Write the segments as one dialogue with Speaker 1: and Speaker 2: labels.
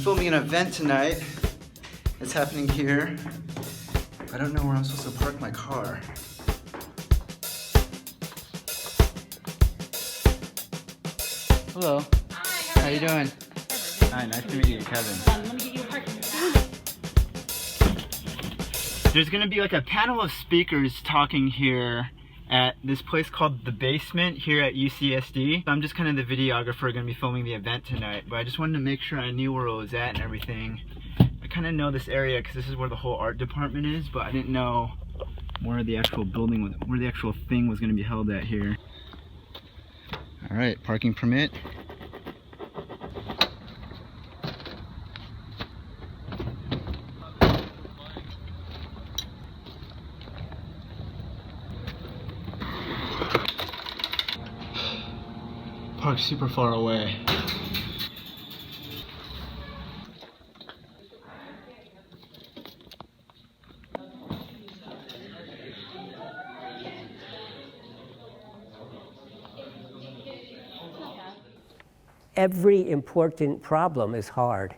Speaker 1: filming an event tonight. It's happening here. I don't know where I'm supposed to park my car. Hello.
Speaker 2: Hi,
Speaker 1: how you doing? Hi, nice to meet you, Kevin.
Speaker 2: Let me get you a parking.
Speaker 1: There's gonna be like a panel of speakers talking here at this place called The Basement here at UCSD. I'm just kind of the videographer gonna be filming the event tonight, but I just wanted to make sure I knew where it was at and everything. I kind of know this area because this is where the whole art department is, but I didn't know where the actual building was, where the actual thing was gonna be held at here. All right, parking permit. Parked super far away.
Speaker 3: Every important problem is hard.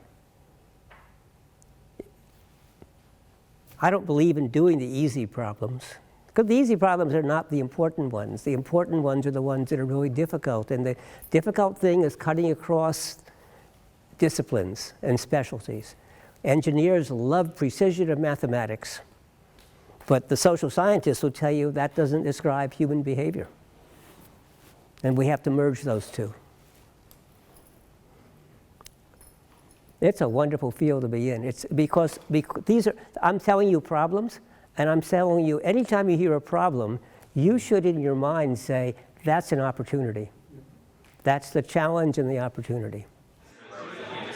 Speaker 3: I don't believe in doing the easy problems, because the easy problems are not the important ones. The important ones are the ones that are really difficult, and the difficult thing is cutting across disciplines and specialties. Engineers love precision of mathematics, but the social scientists will tell you that doesn't describe human behavior. And we have to merge those two. It's a wonderful field to be in. It's because these are, I'm telling you problems, and I'm telling you, anytime you hear a problem, you should in your mind say, that's an opportunity. That's the challenge and the opportunity.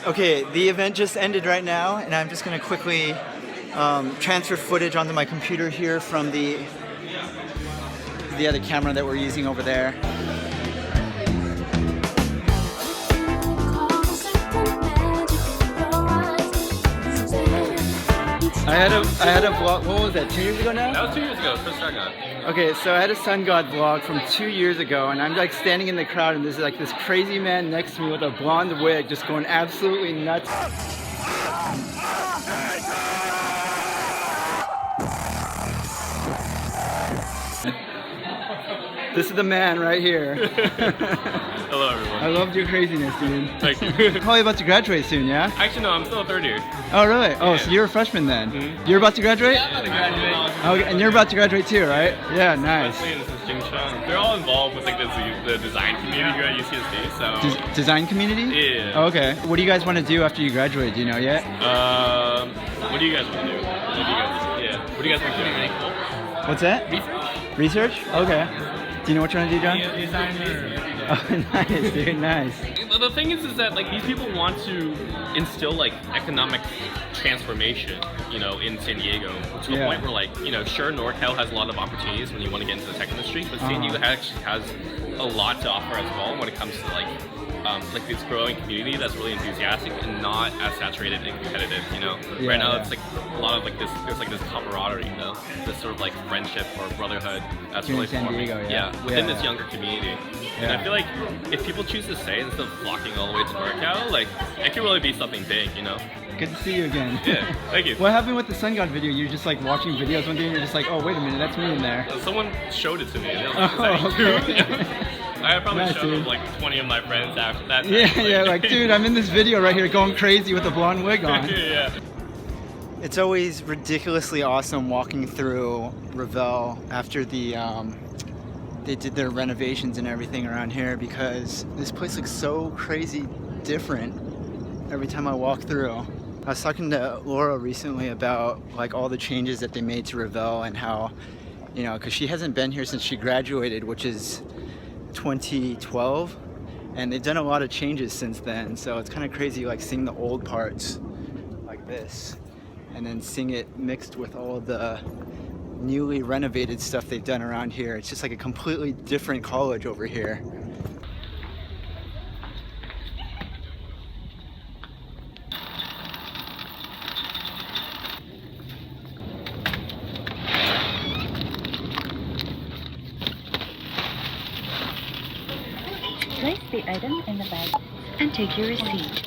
Speaker 1: Okay, the event just ended right now, and I'm just gonna quickly transfer footage onto my computer here from the other camera that we're using over there. I had a vlog, what was that, 2 years ago now?
Speaker 4: That was 2 years ago, first Sun God.
Speaker 1: Okay, so I had a Sun God vlog from 2 years ago, and I'm like standing in the crowd, and there's like this crazy man next to me with a blonde wig just going absolutely nuts. This is the man right here.
Speaker 4: Hello, everyone.
Speaker 1: I loved your craziness, dude.
Speaker 4: Thank you.
Speaker 1: Probably about to graduate soon, yeah?
Speaker 4: Actually, no, I'm still a third year.
Speaker 1: Oh, really? Oh,
Speaker 4: Yeah.
Speaker 1: so you're a freshman then?
Speaker 4: Mm-hmm.
Speaker 1: You're about to graduate?
Speaker 4: Yeah, I'm about to graduate.
Speaker 1: Okay, and you're about to graduate too, right? Yeah, nice.
Speaker 4: Leslie and this is Jing Chun. They're all involved with like the design community here at UCSD, so...
Speaker 1: Design community?
Speaker 4: Yeah.
Speaker 1: Oh, okay. What do you guys want to do after you graduate? Do you know yet?
Speaker 4: What do you guys want to do? What do you guys want to do? Really cool.
Speaker 1: What's that?
Speaker 4: Research.
Speaker 1: Research? Okay. Do you know what you're trying to do, John?
Speaker 4: Yeah, designer.
Speaker 1: Oh, nice, dude, nice.
Speaker 4: The thing is that like these people want to instill like economic transformation, you know, in San Diego to a point where like, you know, sure, NorCal has a lot of opportunities when you want to get into the tech industry, but San Diego actually has a lot to offer as well when it comes to like this growing community that's really enthusiastic and not as saturated and competitive, you know. Right now it's like a lot of like there's like this camaraderie, you know, this sort of like friendship or brotherhood that's really forming. Within this younger community. And I feel like if people choose to stay instead of flocking all the way to NorCal, like it could really be something big, you know.
Speaker 1: Good to see you again.
Speaker 4: Yeah, thank you.
Speaker 1: What happened with the Sun God video? You're just like watching videos one day and you're just like, oh wait a minute, that's me in there.
Speaker 4: Someone showed it to me. And I was like, is that you? I probably showed like 20 of my friends after that.
Speaker 1: Yeah, like dude, I'm in this video right here going crazy with a blonde wig on.
Speaker 4: Yeah.
Speaker 1: It's always ridiculously awesome walking through Revelle after they did their renovations and everything around here, because this place looks so crazy different every time I walk through. I was talking to Laura recently about like all the changes that they made to Revelle and how, you know, because she hasn't been here since she graduated, which is 2012, and they've done a lot of changes since then, so it's kind of crazy like seeing the old parts like this and then seeing it mixed with all of the newly renovated stuff they've done around here. It's just like a completely different college over here.
Speaker 5: Place the item in the bag and take your receipt.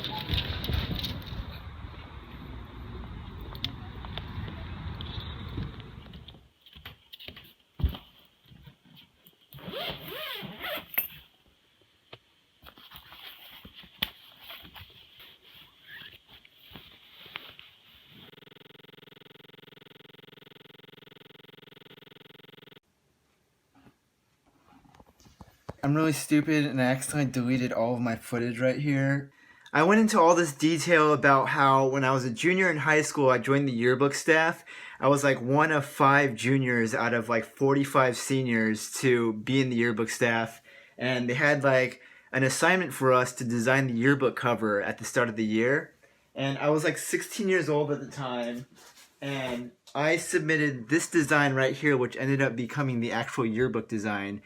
Speaker 1: I'm really stupid and I accidentally deleted all of my footage right here. I went into all this detail about how when I was a junior in high school, I joined the yearbook staff. I was like one of 5 juniors out of like 45 seniors to be in the yearbook staff. And they had like an assignment for us to design the yearbook cover at the start of the year. And I was like 16 years old at the time. And I submitted this design right here, which ended up becoming the actual yearbook design.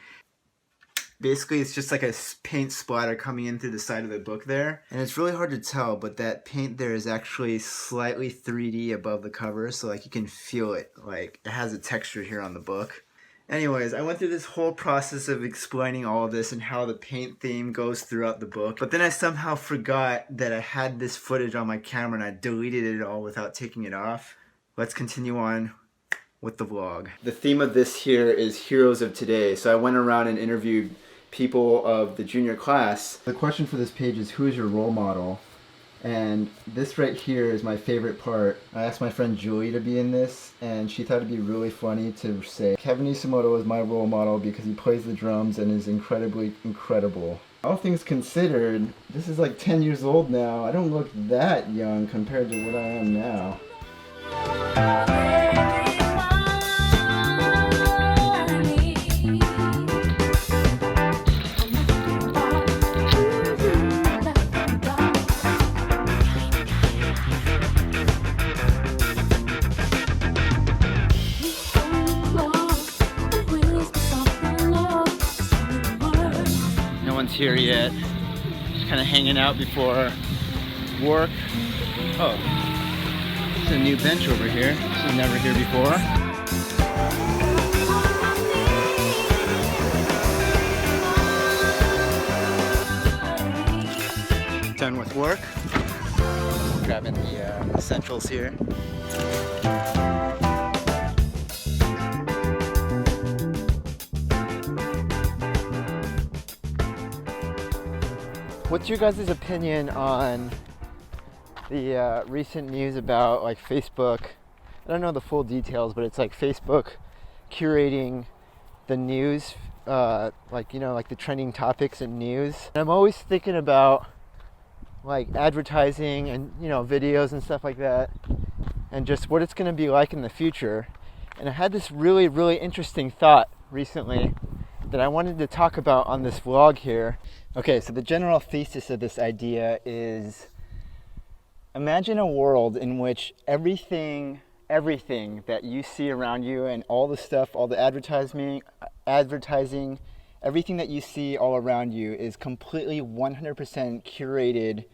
Speaker 1: Basically, it's just like a paint splatter coming in through the side of the book there. And it's really hard to tell, but that paint there is actually slightly 3D above the cover, so like you can feel it. Like it has a texture here on the book. Anyways, I went through this whole process of explaining all of this and how the paint theme goes throughout the book. But then I somehow forgot that I had this footage on my camera and I deleted it all without taking it off. Let's continue on with the vlog. The theme of this here is Heroes of Today. So I went around and interviewed people of the junior class. The question for this page is, who is your role model? And this right here is my favorite part. I asked my friend Julie to be in this, and she thought it'd be really funny to say, Kevin Isamoto is my role model because he plays the drums and is incredibly incredible. All things considered, this is like 10 years old now. I don't look that young compared to what I am now. Here yet, just kind of hanging out before work. Oh, there's a new bench over here. This was never here before. Done with work. Grabbing the essentials here. What's your guys' opinion on the recent news about like Facebook? I don't know the full details, but it's like Facebook curating the news, like the trending topics in news. And I'm always thinking about like advertising and videos and stuff like that, and just what it's going to be like in the future. And I had this really, really interesting thought recently that I wanted to talk about on this vlog here. Okay, so the general thesis of this idea is, imagine a world in which everything that you see around you and all the stuff, all the advertising, everything that you see all around you is completely 100% curated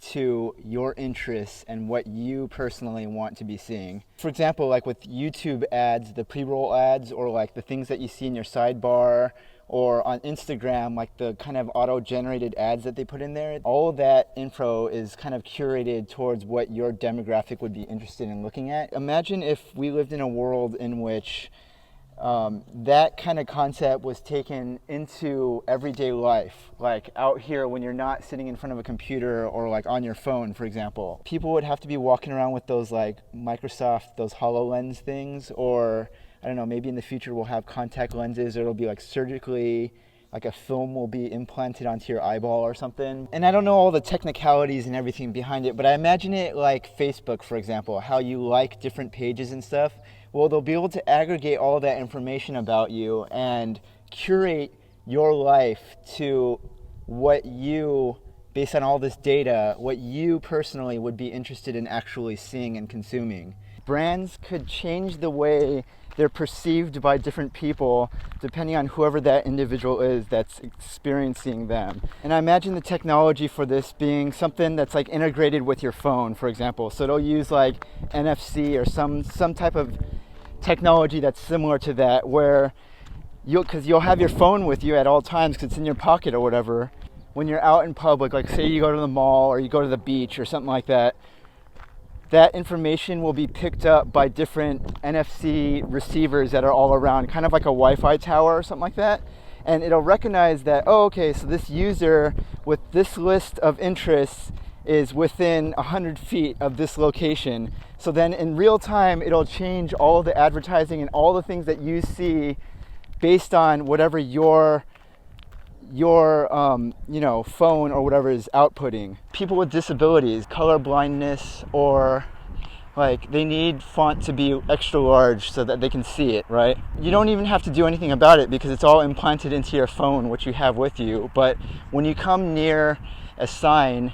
Speaker 1: to your interests and what you personally want to be seeing. For example, like with YouTube ads, the pre-roll ads, or like the things that you see in your sidebar, or on Instagram, like the kind of auto-generated ads that they put in there. All of that info is kind of curated towards what your demographic would be interested in looking at. Imagine if we lived in a world in which that kind of concept was taken into everyday life, like out here when you're not sitting in front of a computer or like on your phone, for example. People would have to be walking around with those like Microsoft, those HoloLens things, or I don't know, maybe in the future we'll have contact lenses, or it'll be like surgically, like a film will be implanted onto your eyeball or something. And I don't know all the technicalities and everything behind it, but I imagine it like Facebook, for example, how you like different pages and stuff. Well, they'll be able to aggregate all that information about you and curate your life to what you, based on all this data, what you personally would be interested in actually seeing and consuming. Brands could change the way they're perceived by different people depending on whoever that individual is that's experiencing them. And I imagine the technology for this being something that's like integrated with your phone, for example. So it'll use like NFC or some type of technology that's similar to that, where you'll have your phone with you at all times because it's in your pocket or whatever. When you're out in public, like say you go to the mall or you go to the beach or something like that, that information will be picked up by different NFC receivers that are all around, kind of like a Wi-Fi tower or something like that. And it'll recognize that, oh, okay, so this user with this list of interests is within 100 feet of this location. So then in real time, it'll change all of the advertising and all the things that you see based on whatever your your phone or whatever is outputting. People with disabilities, color blindness, or like they need font to be extra large so that they can see it, right? You don't even have to do anything about it because it's all implanted into your phone, which you have with you. But when you come near a sign,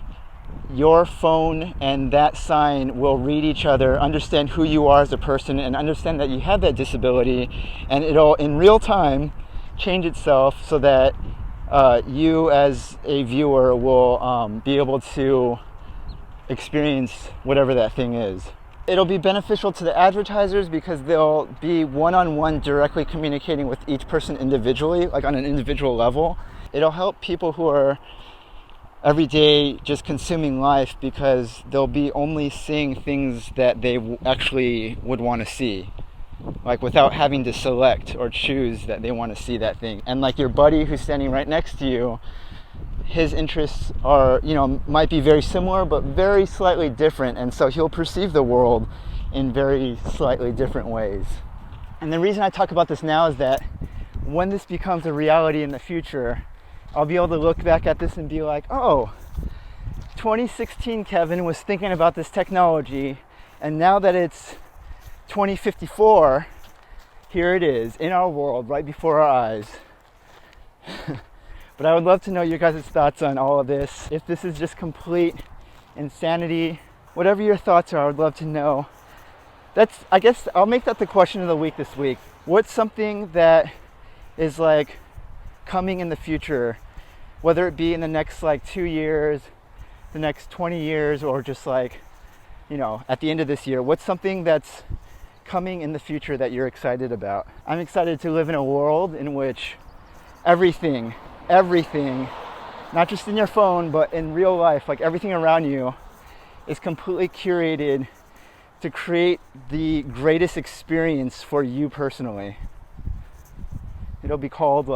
Speaker 1: your phone and that sign will read each other, understand who you are as a person, and understand that you have that disability, and it'll in real time change itself so that you as a viewer will be able to experience whatever that thing is. It'll be beneficial to the advertisers because they'll be one-on-one directly communicating with each person individually, like on an individual level. It'll help people who are every day just consuming life because they'll be only seeing things that they actually would want to see, like without having to select or choose that they want to see that thing. And like your buddy who's standing right next to you, his interests are, might be very similar, but very slightly different. And so he'll perceive the world in very slightly different ways. And the reason I talk about this now is that when this becomes a reality in the future, I'll be able to look back at this and be like, oh, 2016 Kevin was thinking about this technology, and now that it's 2054, here it is in our world right before our eyes. But I would love to know your guys' thoughts on all of this. If this is just complete insanity, whatever your thoughts are, I would love to know. I guess I'll make that the question of the week this week. What's something that is like coming in the future, whether it be in the next 2 years, the next 20 years, or just at the end of this year? What's something that's coming in the future that you're excited about? I'm excited to live in a world in which everything, not just in your phone, but in real life, like everything around you is completely curated to create the greatest experience for you personally. It'll be called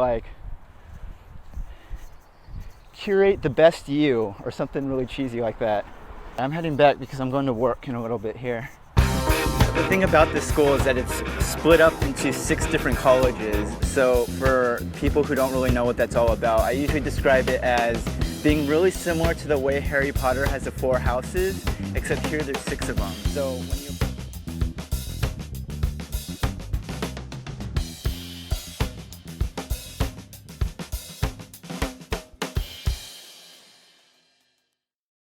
Speaker 1: curate the best you, or something really cheesy like that. I'm heading back because I'm going to work in a little bit here. The thing about this school is that it's split up into 6 different colleges. So for people who don't really know what that's all about, I usually describe it as being really similar to the way Harry Potter has the 4 houses, except here there's 6 of them. So when you